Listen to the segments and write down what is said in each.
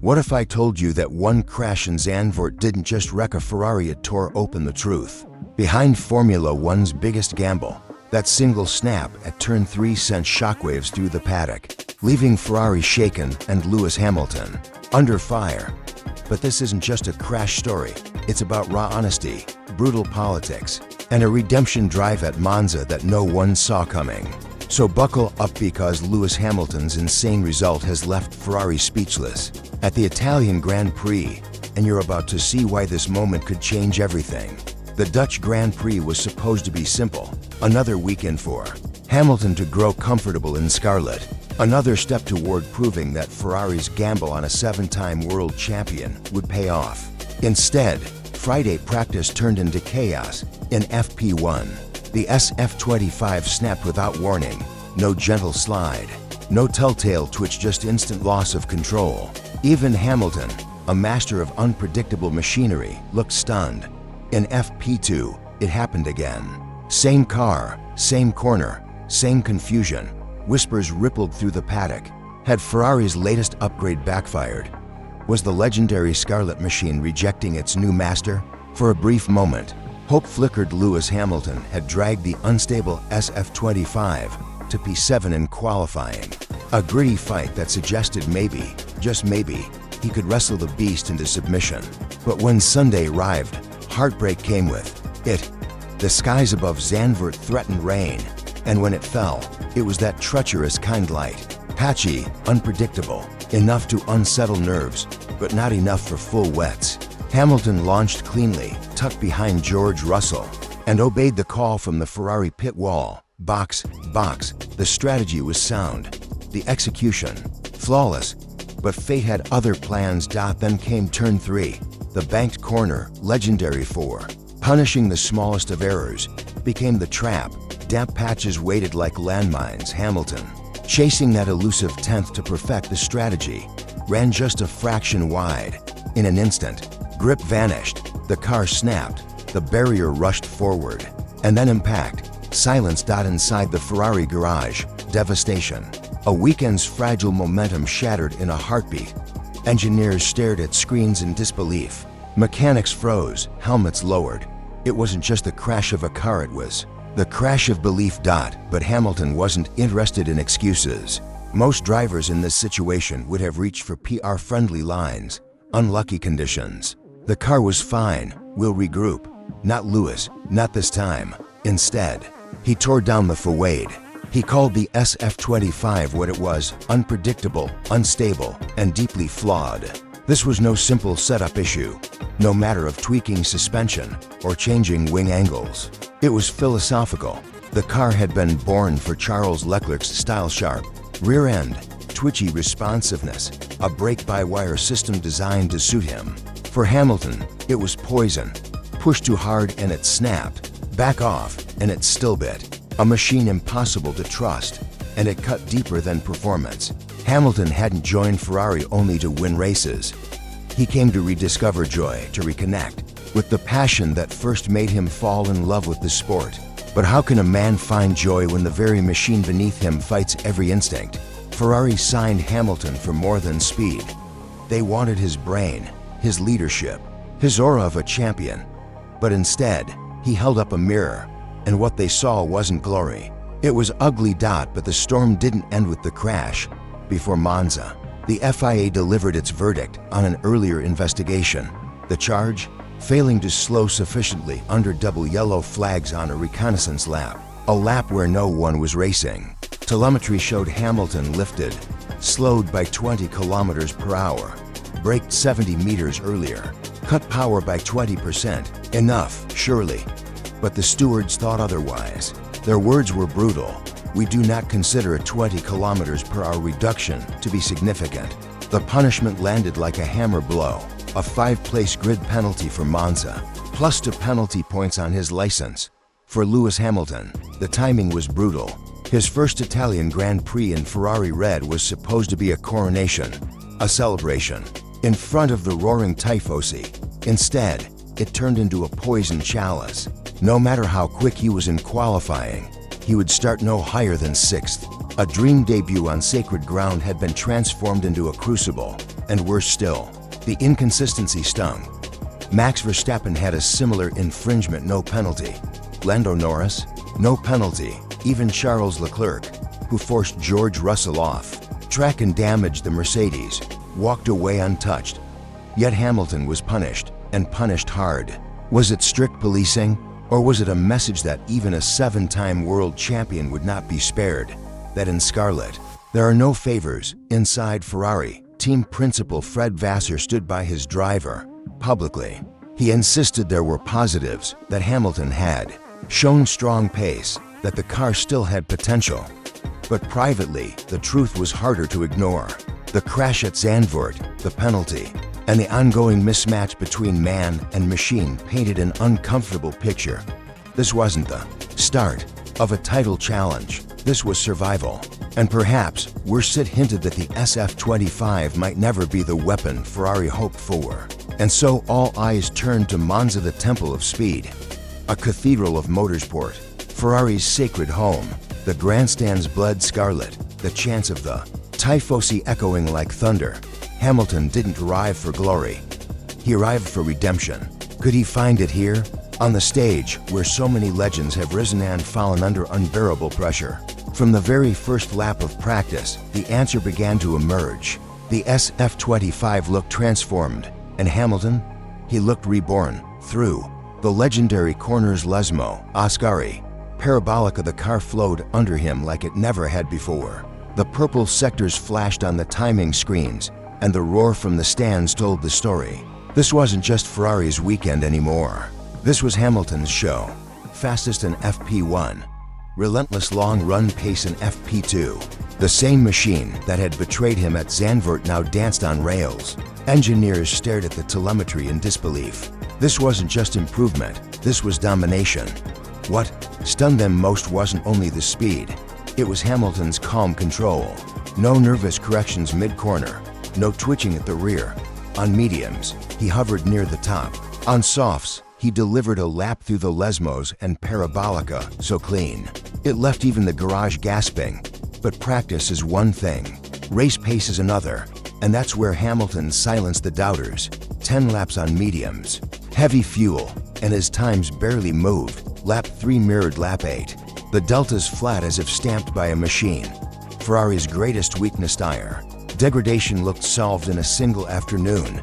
What if I told you that one crash in Zandvoort didn't just wreck a Ferrari, it tore open the truth behind Formula One's biggest gamble? That single snap at turn 3 sent shockwaves through the paddock, leaving Ferrari shaken and Lewis Hamilton under fire. But this isn't just a crash story, it's about raw honesty, brutal politics, and a redemption drive at Monza that no one saw coming. So buckle up, because Lewis Hamilton's insane result has left Ferrari speechless at the Italian Grand Prix, and you're about to see why this moment could change everything. The Dutch Grand Prix was supposed to be simple, another weekend for Hamilton to grow comfortable in scarlet, another step toward proving that Ferrari's gamble on a 7-time world champion would pay off. Instead, Friday practice turned into chaos in FP1. The SF25 snapped without warning, no gentle slide, no telltale twitch, just instant loss of control. Even Hamilton, a master of unpredictable machinery, looked stunned. In FP2, it happened again. Same car, same corner, same confusion. Whispers rippled through the paddock. Had Ferrari's latest upgrade backfired? Was the legendary Scarlet machine rejecting its new master? For a brief moment, hope flickered. Lewis Hamilton had dragged the unstable SF25 to P7 in qualifying. A gritty fight that suggested maybe, just maybe, he could wrestle the beast into submission. But when Sunday arrived, heartbreak came with it. The skies above Zandvoort threatened rain, and when it fell, it was that treacherous kind, light, patchy, unpredictable, enough to unsettle nerves, but not enough for full wets. Hamilton launched cleanly, tucked behind George Russell, and obeyed the call from the Ferrari pit wall. Box. The strategy was sound, the execution flawless, but fate had other plans. Then came turn 3, the banked corner, legendary for punishing the smallest of errors, became the trap. Damp patches waited like landmines. Hamilton, chasing that elusive 10th to perfect the strategy, ran just a fraction wide. In an instant, grip vanished, the car snapped, the barrier rushed forward, and then impact. Silence. Inside the Ferrari garage, devastation. A weekend's fragile momentum shattered in a heartbeat. Engineers stared at screens in disbelief. Mechanics froze, helmets lowered. It wasn't just the crash of a car, it was the crash of belief. But Hamilton wasn't interested in excuses. Most drivers in this situation would have reached for PR-friendly lines. Unlucky conditions. The car was fine, we'll regroup. Not Lewis, not this time. Instead, he tore down the facade. He called the SF25 what it was: unpredictable, unstable, and deeply flawed. This was no simple setup issue, no matter of tweaking suspension or changing wing angles. It was philosophical. The car had been born for Charles Leclerc's style: sharp rear end, twitchy responsiveness, a brake-by-wire system designed to suit him. For Hamilton, it was poison. Push too hard and it snapped. Back off and it still bit. A machine impossible to trust, and it cut deeper than performance. Hamilton hadn't joined Ferrari only to win races. He came to rediscover joy, to reconnect with the passion that first made him fall in love with the sport. But how can a man find joy when the very machine beneath him fights every instinct? Ferrari signed Hamilton for more than speed. They wanted his brain, his leadership, his aura of a champion. But instead, he held up a mirror, and what they saw wasn't glory. It was ugly. But the storm didn't end with the crash. Before Monza, the FIA delivered its verdict on an earlier investigation. The charge? Failing to slow sufficiently under double yellow flags on a reconnaissance lap. A lap where no one was racing. Telemetry showed Hamilton lifted, slowed by 20 kilometers per hour, braked 70 meters earlier, cut power by 20%. Enough, surely. But the stewards thought otherwise. Their words were brutal. We do not consider a 20 kilometers per hour reduction to be significant. The punishment landed like a hammer blow. A 5-place grid penalty for Monza, plus 2 penalty points on his license. For Lewis Hamilton, the timing was brutal. His first Italian Grand Prix in Ferrari red was supposed to be a coronation, a celebration, in front of the roaring tifosi. Instead, it turned into a poison chalice. No matter how quick he was in qualifying, he would start no higher than 6th. A dream debut on sacred ground had been transformed into a crucible. And worse still, the inconsistency stung. Max Verstappen had a similar infringement, no penalty. Lando Norris, no penalty. Even Charles Leclerc, who forced George Russell off track and damaged the Mercedes, walked away untouched. Yet Hamilton was punished, and punished hard. Was it strict policing, or was it a message that even a 7-time world champion would not be spared? That in scarlet, there are no favors. Inside Ferrari, team principal Fred Vasseur stood by his driver publicly. He insisted there were positives, that Hamilton had shown strong pace, that the car still had potential. But privately, the truth was harder to ignore. The crash at Zandvoort, the penalty, and the ongoing mismatch between man and machine painted an uncomfortable picture. This wasn't the start of a title challenge. This was survival. And perhaps, worse, it hinted that the SF25 might never be the weapon Ferrari hoped for. And so all eyes turned to Monza, the temple of speed. A cathedral of motorsport, Ferrari's sacred home. The grandstand's blood scarlet, the chants of the Tifosi echoing like thunder. Hamilton didn't arrive for glory. He arrived for redemption. Could he find it here? On the stage, where so many legends have risen and fallen under unbearable pressure. From the very first lap of practice, the answer began to emerge. The SF25 looked transformed, and Hamilton? He looked reborn. Through the legendary corners, Lesmo, Ascari, Parabolica, the car flowed under him like it never had before. The purple sectors flashed on the timing screens, and the roar from the stands told the story. This wasn't just Ferrari's weekend anymore. This was Hamilton's show. Fastest in FP1, relentless long-run pace in FP2. The same machine that had betrayed him at Zandvoort now danced on rails. Engineers stared at the telemetry in disbelief. This wasn't just improvement, this was domination. What stunned them most wasn't only the speed, it was Hamilton's calm control. No nervous corrections mid-corner, no twitching at the rear. On mediums, he hovered near the top. On softs, he delivered a lap through the Lesmos and Parabolica so clean, it left even the garage gasping. But practice is one thing, race pace is another, and that's where Hamilton silenced the doubters. 10 laps on mediums, heavy fuel, and his times barely moved. Lap 3 mirrored lap 8. The deltas flat as if stamped by a machine. Ferrari's greatest weakness dire. Degradation looked solved in a single afternoon.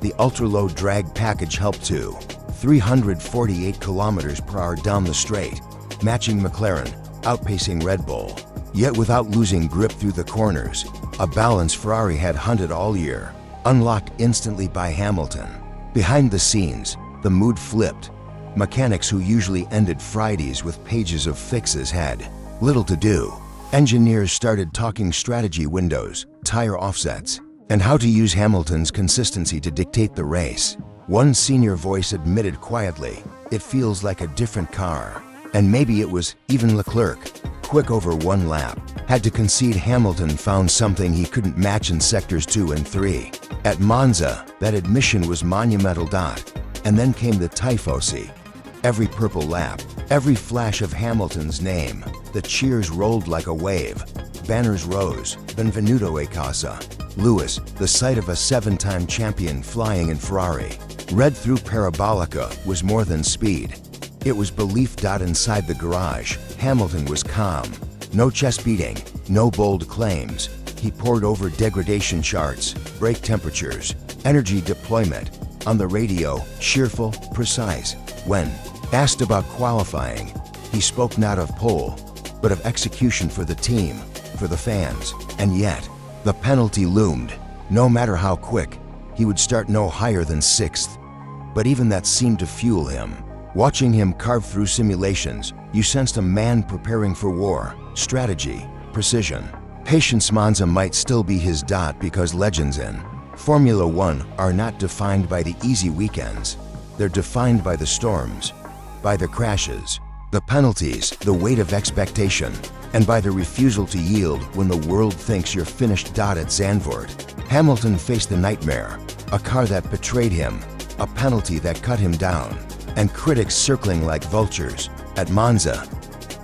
The ultra-low drag package helped too. 348 kilometers per hour down the straight, matching McLaren, outpacing Red Bull. Yet without losing grip through the corners, a balance Ferrari had hunted all year, unlocked instantly by Hamilton. Behind the scenes, the mood flipped. Mechanics who usually ended Fridays with pages of fixes had little to do. Engineers started talking strategy windows, tire offsets, and how to use Hamilton's consistency to dictate the race. One senior voice admitted quietly, "It feels like a different car." And maybe it was even Leclerc, quick over one lap, had to concede Hamilton found something he couldn't match in sectors 2 and 3. At Monza, that admission was monumental. And then came the Tifosi. Every purple lap, every flash of Hamilton's name, the cheers rolled like a wave. Banners rose, Benvenuto a casa. Lewis, the sight of a 7-time champion flying in Ferrari. Read through Parabolica was more than speed. It was belief. Inside the garage, Hamilton was calm. No chest beating, no bold claims. He pored over degradation charts, brake temperatures, energy deployment. On the radio, cheerful, precise. When asked about qualifying, he spoke not of pole, but of execution for the team, for the fans. And yet, the penalty loomed. No matter how quick, he would start no higher than 6th. But even that seemed to fuel him. Watching him carve through simulations, you sensed a man preparing for war, strategy, precision. Patience. Monza might still be his because legends in Formula One are not defined by the easy weekends. They're defined by the storms, by the crashes, the penalties, the weight of expectation, and by the refusal to yield when the world thinks you're finished. At Zandvoort, Hamilton faced the nightmare, a car that betrayed him, a penalty that cut him down, and critics circling like vultures. At Monza,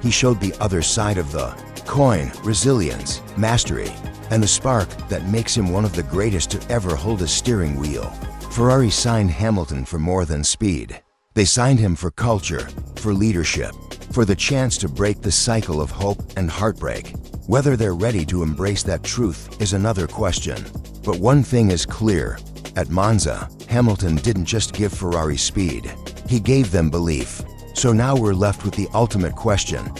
he showed the other side of the coin: resilience, mastery. and the spark that makes him one of the greatest to ever hold a steering wheel. Ferrari signed Hamilton for more than speed. They signed him for culture, for leadership, for the chance to break the cycle of hope and heartbreak. Whether they're ready to embrace that truth is another question. But one thing is clear. At Monza, Hamilton didn't just give Ferrari speed. He gave them belief. So now we're left with the ultimate question.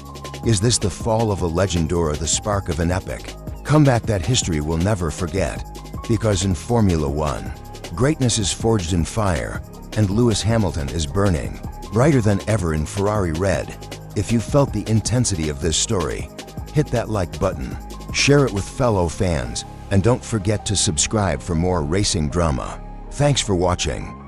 Is this the fall of a legend or the spark of an epic comeback that history will never forget? Because in Formula One, greatness is forged in fire, and Lewis Hamilton is burning brighter than ever in Ferrari red. If you felt the intensity of this story, hit that like button, share it with fellow fans, and don't forget to subscribe for more racing drama. Thanks for watching.